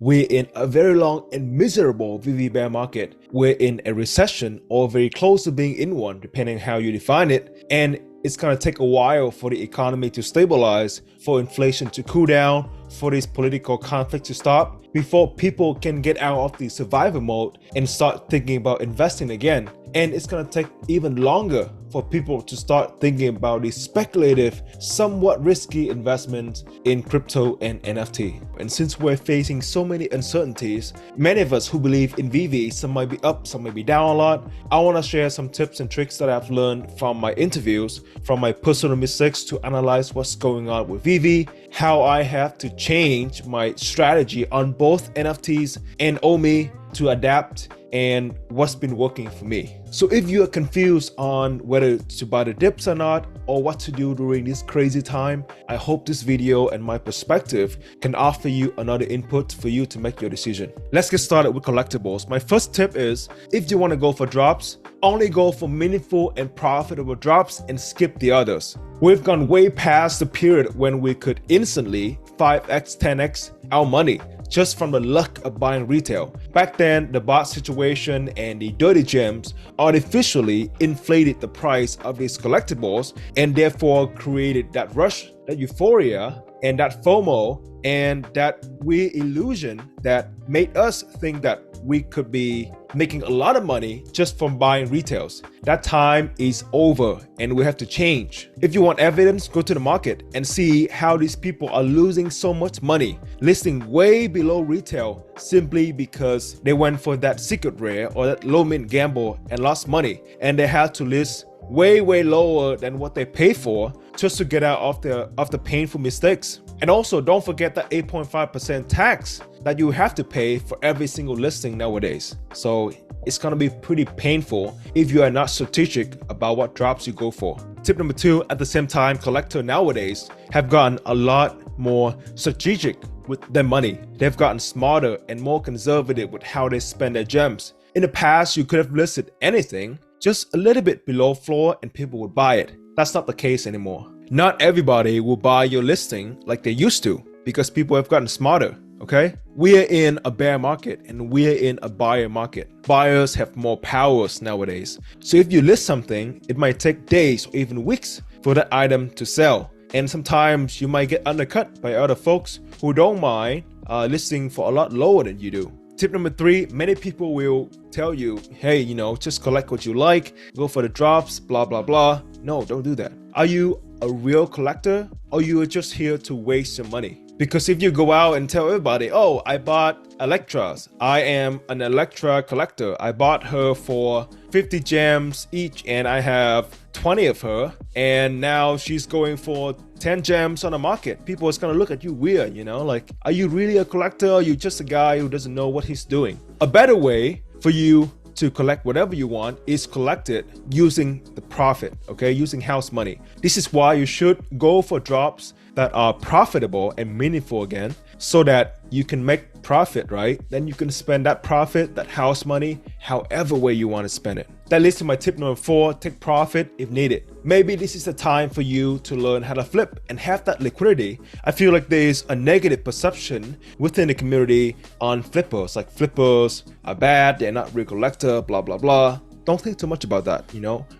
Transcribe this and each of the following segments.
We're in a very long and miserable VeVe bear market. We're in a recession or very close to being in one, depending how you define it. And it's going to take a while for the economy to stabilize, for inflation to cool down, for this political conflict to stop, before people can get out of the survival mode and start thinking about investing again. And it's going to take even longer for people to start thinking about these speculative, somewhat risky investments in crypto and NFT. And since we're facing so many uncertainties, many of us who believe in VeVe, some might be up, some might be down a lot. I want to share some tips and tricks that I've learned from my interviews, from my personal mistakes to analyze what's going on with VeVe, how I have to change my strategy on both NFTs and OMI to adapt, and what's been working for me. So if you are confused on whether to buy the dips or not, or what to do during this crazy time, I hope this video and my perspective can offer you another input for you to make your decision. Let's get started with collectibles. My first tip is, if you want to go for drops, only go for meaningful and profitable drops and skip the others. We've gone way past the period when we could instantly 5x, 10x our money just from the luck of buying retail. Back then, the bot situation and the dirty gems artificially inflated the price of these collectibles and therefore created that rush, that euphoria, and that FOMO, and that weird illusion that made us think that we could be making a lot of money just from buying retails. That time is over and we have to change. If you want evidence, go to the market and see how these people are losing so much money, listing way below retail simply because they went for that secret rare or that low mint gamble and lost money, and they had to list way lower than what they pay for just to get out of the painful mistakes. And also, don't forget that 8.5% tax that you have to pay for every single listing nowadays. So it's gonna be pretty painful if you are not strategic about what drops you go for. Tip number 2, at the same time, collectors nowadays have gotten a lot more strategic with their money. They've gotten smarter and more conservative with how they spend their gems. In the past, you could have listed anything just a little bit below floor and people would buy it. That's not the case anymore. Not everybody will buy your listing like they used to because people have gotten smarter, okay? We are in a bear market and we are in a buyer market. Buyers have more powers nowadays. So if you list something, it might take days or even weeks for that item to sell. And sometimes you might get undercut by other folks who don't mind listing for a lot lower than you do. Tip number 3, many people will tell you, hey, just collect what you like, go for the drops, blah, blah, blah. No, don't do that. Are you a real collector, or you are just here to waste your money? Because if you go out and tell everybody, oh, I bought Electras, I am an Electra collector, I bought her for 50 gems each and I have 20 of her, and now she's going for 10 gems on the market, people are gonna look at you weird, like, are you really a collector, or are you just a guy who doesn't know what he's doing? A better way for you to collect whatever you want is collect it using the profit, okay, using house money. This is why you should go for drops that are profitable and meaningful again, so that you can make profit, right? Then you can spend that profit, that house money, however way you want to spend it. That leads to my tip number 4, take profit if needed. Maybe this is the time for you to learn how to flip and have that liquidity. I feel like there's a negative perception within the community on flippers, like flippers are bad, they're not real collector, blah, blah, blah. Don't think too much about that,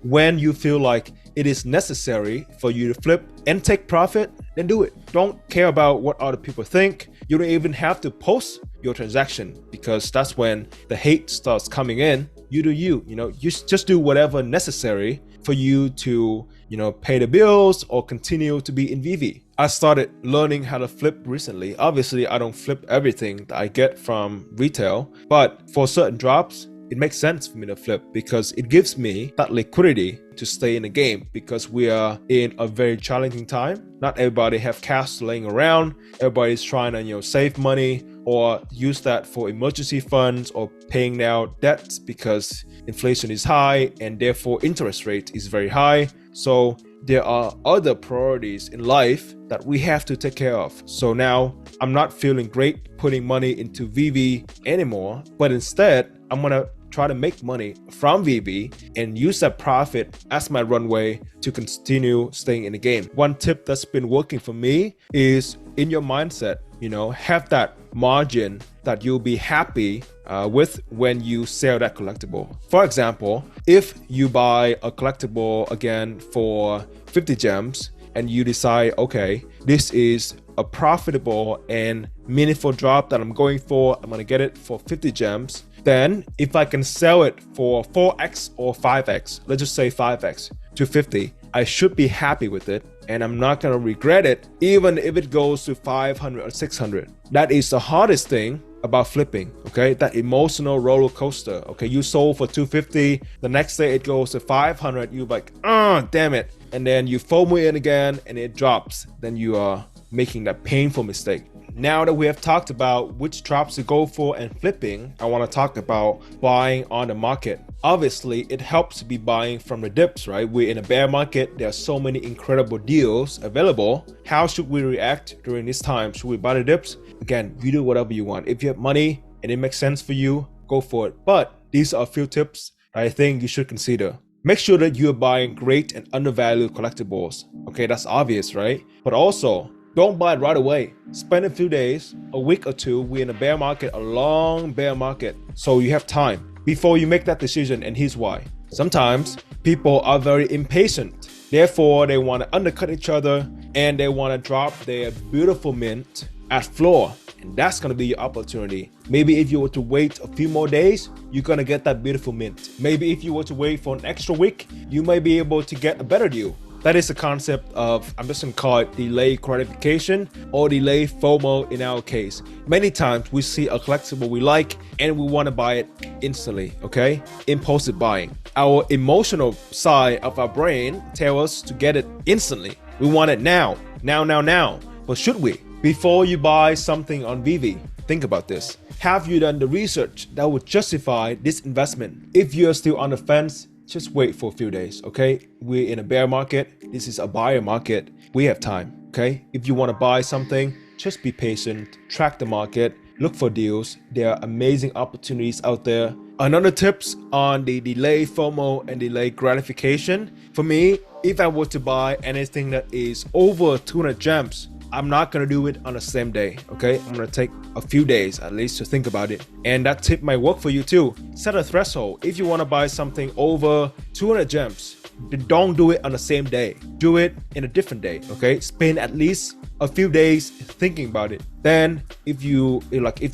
When you feel like it is necessary for you to flip and take profit, then do it. Don't care about what other people think. You don't even have to post your transaction because that's when the hate starts coming in. You do you, you just do whatever necessary for you to, pay the bills or continue to be in VeVe. I started learning how to flip recently. Obviously, I don't flip everything that I get from retail, but for certain drops, it makes sense for me to flip because it gives me that liquidity to stay in the game, because we are in a very challenging time. Not everybody have cash laying around. Everybody's trying to save money or use that for emergency funds or paying down debts because inflation is high and therefore interest rate is very high. So there are other priorities in life that we have to take care of. So now I'm not feeling great putting money into VeVe anymore, but instead I'm gonna try to make money from VeVe and use that profit as my runway to continue staying in the game. One tip that's been working for me is, in your mindset, have that margin that you'll be happy with when you sell that collectible. For example, if you buy a collectible again for 50 gems and you decide, okay, this is a profitable and meaningful drop that I'm going for, I'm gonna get it for 50 gems. Then if I can sell it for 4x or 5x, let's just say 5x to 50, I should be happy with it and I'm not gonna regret it even if it goes to 500 or 600. That is the hardest thing about flipping, okay? That emotional roller coaster, okay? You sold for 250, the next day it goes to 500, you're like, oh, damn it. And then you FOMO in again and it drops. Then you are making that painful mistake. Now that we have talked about which drops to go for and flipping, I want to talk about buying on the market. Obviously, it helps to be buying from the dips, right? We're in a bear market. There are so many incredible deals available. How should we react during this time? Should we buy the dips? Again, you do whatever you want. If you have money and it makes sense for you, go for it. But these are a few tips that I think you should consider. Make sure that you're buying great and undervalued collectibles. Okay, that's obvious, right? But also, don't buy it right away. Spend a few days, a week or two. We're in a bear market, a long bear market. So you have time before you make that decision, and here's why. Sometimes people are very impatient. Therefore, they want to undercut each other and they want to drop their beautiful mint at floor. And that's going to be your opportunity. Maybe if you were to wait a few more days, you're going to get that beautiful mint. Maybe if you were to wait for an extra week, you might be able to get a better deal. That is the concept of, I'm just going to call it delayed gratification or delayed FOMO in our case. Many times we see a collectible we like and we want to buy it instantly, okay? Impulsive buying. Our emotional side of our brain tells us to get it instantly. We want it now. But should we? Before you buy something on Vivi, think about this. Have you done the research that would justify this investment? If you're still on the fence, just wait for a few days, okay? We're in a bear market. This is a buyer market. We have time, okay? If you want to buy something, just be patient, track the market, look for deals. There are amazing opportunities out there. Another tips on the delay FOMO and delay gratification. For me, if I were to buy anything that is over 200 gems, I'm not going to do it on the same day, okay? I'm going to take a few days at least to think about it. And that tip might work for you too. Set a threshold. If you want to buy something over 200 gems, then don't do it on the same day. Do it in a different day, okay? Spend at least a few days thinking about it. Then if your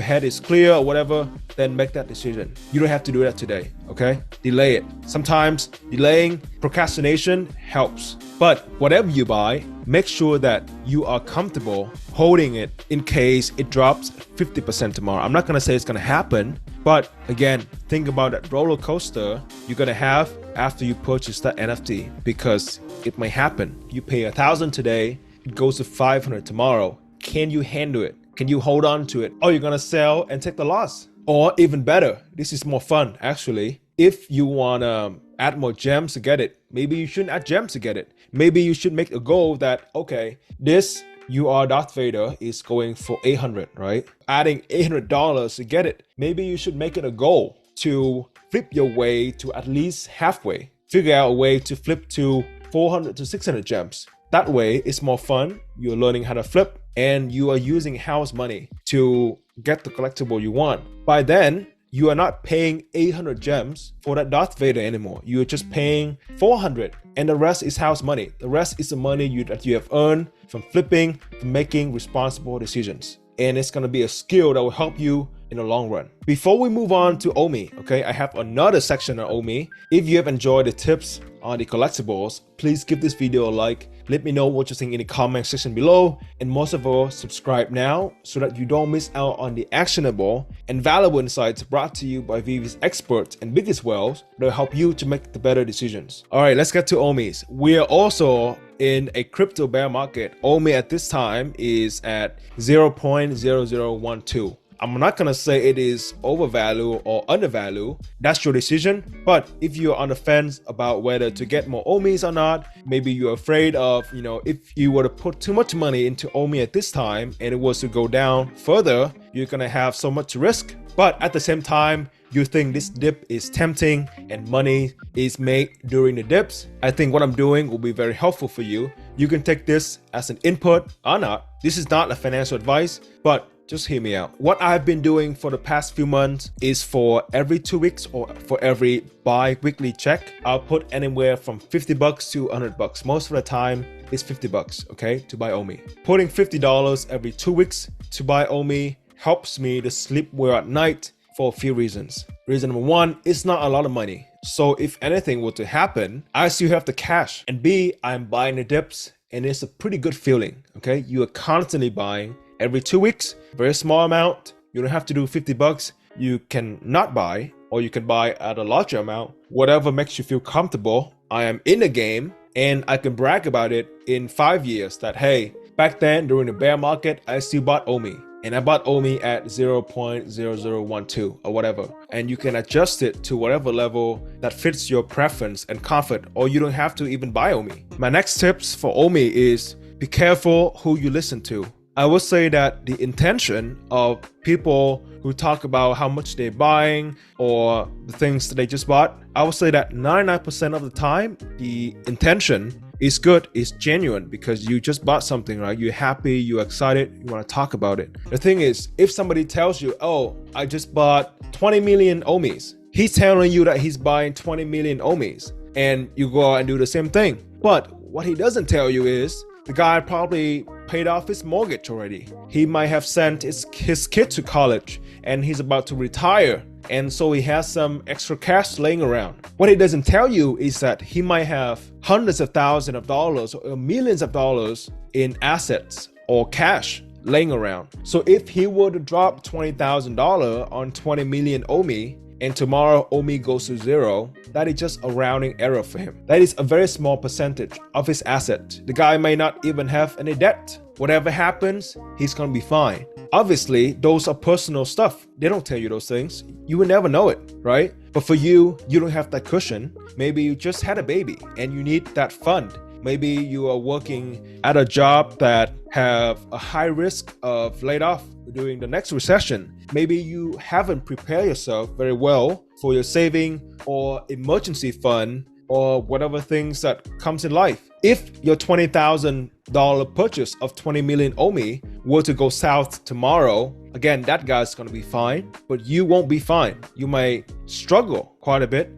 head is clear or whatever, then make that decision. You don't have to do that today, okay? Delay it. Sometimes delaying, procrastination helps. But whatever you buy, make sure that you are comfortable holding it in case it drops 50% tomorrow. I'm not going to say it's going to happen, but again, think about that roller coaster you're going to have after you purchase that NFT, because it may happen. You pay 1,000 today, it goes to 500 tomorrow. Can you handle it? Can you hold on to it? Or you're going to sell and take the loss? Or even better, this is more fun actually. If you want to add more gems to get it, maybe you shouldn't add gems to get it. Maybe you should make a goal that, okay, this Darth Vader is going for 800, right? Adding $800 to get it. Maybe you should make it a goal to flip your way to at least halfway. Figure out a way to flip to 400 to 600 gems. That way, it's more fun. You're learning how to flip and you are using house money to get the collectible you want. By then, you are not paying 800 gems for that Darth Vader anymore. You're just paying 400 and the rest is house money. The rest is the money that you have earned from flipping, from making responsible decisions. And it's going to be a skill that will help you in the long run. Before we move on to OMI, okay, I have another section on OMI. If you have enjoyed the tips on the collectibles, please give this video a like. Let me know what you think in the comment section below. And most of all, subscribe now so that you don't miss out on the actionable and valuable insights brought to you by Vivi's experts and biggest whales that will help you to make the better decisions. All right, let's get to OMIs. We are also in a crypto bear market. OMI at this time is at 0.0012. I'm not gonna say it is overvalued or undervalued. That's your decision. But if you're on the fence about whether to get more OMIs or not, maybe you're afraid of, if you were to put too much money into OMI at this time and it was to go down further, you're gonna have so much risk. But at the same time, you think this dip is tempting and money is made during the dips, I think what I'm doing will be very helpful for you. You can take this as an input or not. This is not a financial advice, but just hear me out. What I've been doing for the past few months is for every 2 weeks or for every bi-weekly check, I'll put anywhere from $50 to $100. Most of the time, it's $50, okay, to buy OMI. Putting $50 every 2 weeks to buy OMI helps me to sleep well at night for a few reasons. Reason number one, it's not a lot of money. So if anything were to happen, I still have the cash. And B, I'm buying the dips and it's a pretty good feeling, okay? You are constantly buying every 2 weeks, very small amount. You don't have to do $50. You can not buy, or you can buy at a larger amount, whatever makes you feel comfortable. I am in the game and I can brag about it in 5 years that, hey, back then during the bear market, I still bought OMI. And I bought OMI at 0.0012 or whatever. And you can adjust it to whatever level that fits your preference and comfort, or you don't have to even buy OMI. My next tips for OMI is be careful who you listen to. I would say that the intention of people who talk about how much they're buying or the things that they just bought, I would say that 99% of the time, the intention is good, is genuine, because you just bought something, right? You're happy, you're excited, you want to talk about it. The thing is, if somebody tells you, oh, I just bought 20 million OMIs, he's telling you that he's buying 20 million OMIs, and you go out and do the same thing. But what he doesn't tell you is, the guy probably paid off his mortgage already. He might have sent his kid to college and he's about to retire. And so he has some extra cash laying around. What he doesn't tell you is that he might have hundreds of thousands of dollars or millions of dollars in assets or cash laying around. So if he were to drop $20,000 on 20 million OMI, and tomorrow OMI goes to zero, that is just a rounding error for him. That is a very small percentage of his asset. The guy may not even have any debt. Whatever happens, he's gonna be fine. Obviously, those are personal stuff. They don't tell you those things. You will never know it, right? But for you, you don't have that cushion. Maybe you just had a baby and you need that fund. Maybe you are working at a job that have a high risk of laid off during the next recession. Maybe you haven't prepared yourself very well for your saving or emergency fund or whatever things that comes in life. If your $20,000 purchase of 20 million OMI were to go south tomorrow, again, that guy's gonna be fine, but you won't be fine. You may struggle quite a bit.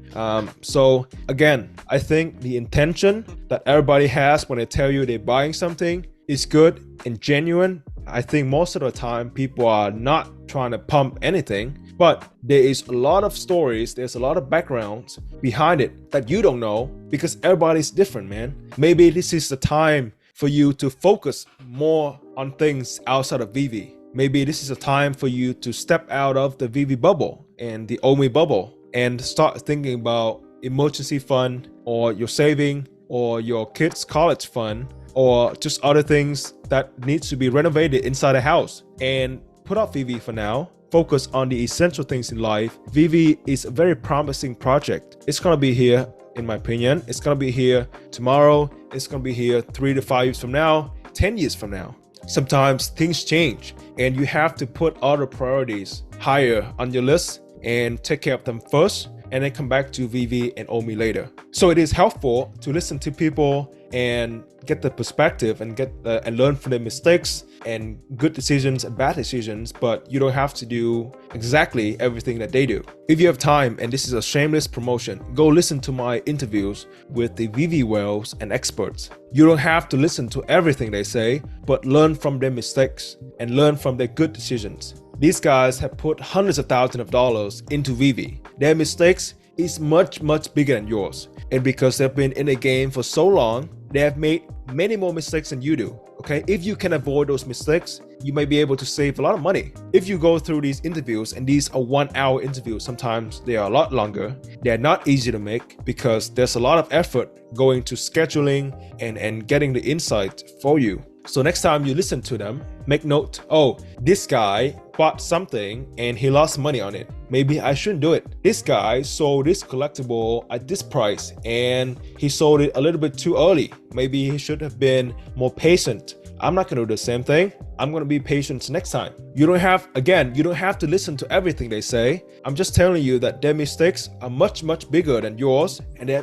So again, I think the intention that everybody has when they tell you they're buying something is good and genuine. I think most of the time people are not trying to pump anything, but there is a lot of stories, there's a lot of backgrounds behind it that you don't know, because everybody's different, man. Maybe this is the time for you to focus more on things outside of VeVe. Maybe this is a time for you to step out of the VeVe bubble and the OMI bubble and start thinking about emergency fund or your saving or your kids' college fund or just other things that needs to be renovated inside the house. And put off VeVe for now. Focus on the essential things in life. VeVe is a very promising project. It's gonna be here, in my opinion. It's gonna be here tomorrow. It's gonna be here 3 to 5 years from now, 10 years from now. Sometimes things change and you have to put other priorities higher on your list and take care of them first, and then come back to VeVe and OMI later. So it is helpful to listen to people and get the perspective and and learn from their mistakes and good decisions and bad decisions, but you don't have to do exactly everything that they do. If you have time, and this is a shameless promotion, go listen to my interviews with the VeVe whales and experts. You don't have to listen to everything they say, but learn from their mistakes and learn from their good decisions. These guys have put hundreds of thousands of dollars into VeVe. Their mistakes is much bigger than yours. And because they've been in the game for so long, they have made many more mistakes than you do. Okay, if you can avoid those mistakes, you may be able to save a lot of money. If you go through these interviews, and these are 1 hour interviews, sometimes they are a lot longer. They're not easy to make because there's a lot of effort going to scheduling and getting the insight for you. So next time you listen to them, make note, oh, this guy bought something and he lost money on it. Maybe I shouldn't do it. This guy sold this collectible at this price and he sold it a little bit too early. Maybe he should have been more patient. I'm not gonna do the same thing. I'm gonna be patient next time. You don't have to listen to everything they say. I'm just telling you that their mistakes are much bigger than yours, and they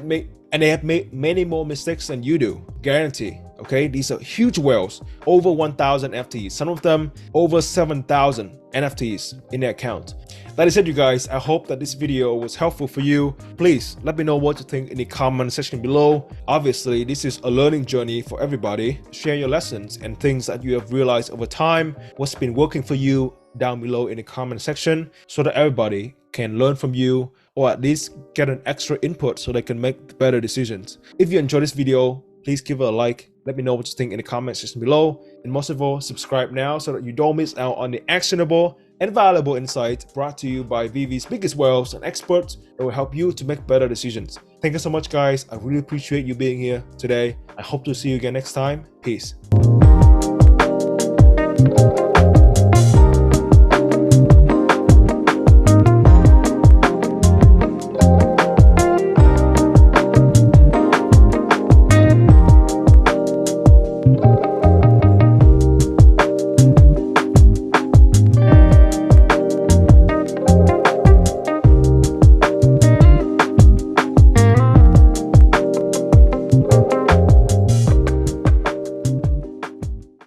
have made many more mistakes than you do. Guarantee. Okay, these are huge whales, over 1,000 FTs, some of them over 7,000 NFTs in their account. That is it, you guys. I hope that this video was helpful for you. Please let me know what you think in the comment section below. Obviously, this is a learning journey for everybody. Share your lessons and things that you have realized over time, what's been working for you down below in the comment section, so that everybody can learn from you, or at least get an extra input so they can make better decisions. If you enjoyed this video, please give it a like. Let me know what you think in the comment section below. And most of all, subscribe now so that you don't miss out on the actionable and valuable insights brought to you by VeVe's biggest whales and experts that will help you to make better decisions. Thank you so much, guys. I really appreciate you being here today. I hope to see you again next time. Peace.